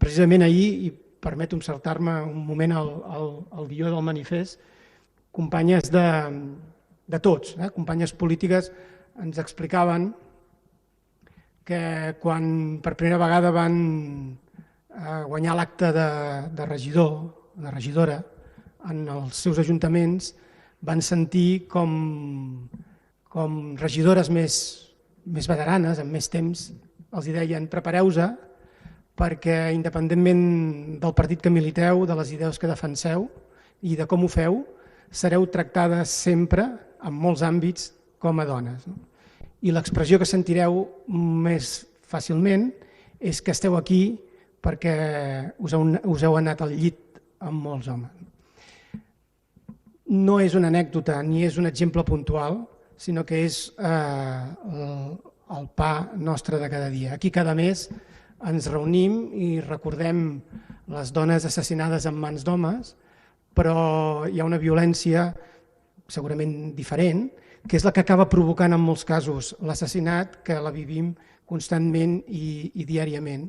precisament ahir, i permeto saltar-me un moment al guió del manifest, companyes de tots, companyes polítiques, ens explicaven que quan per primera vegada van guanyar l'acte de regidor, de regidora, en els seus ajuntaments, van sentir com regidores més veteranes, amb més temps, els deien prepareu-se perquè independentment del partit que militeu, de les idees que defenseu i de com ho feu, sereu tractades sempre, en molts àmbits, com a dones. I l'expressió que sentireu més fàcilment és que esteu aquí perquè us heu anat al llit amb molts homes. No és una anècdota ni és un exemple puntual, sinó que és el pa nostre de cada dia. Aquí cada mes ens reunim i recordem les dones assassinades en mans d'homes, però hi ha una violència segurament diferent, que és la que acaba provocant en molts casos l'assassinat, que la vivim constantment i diàriament.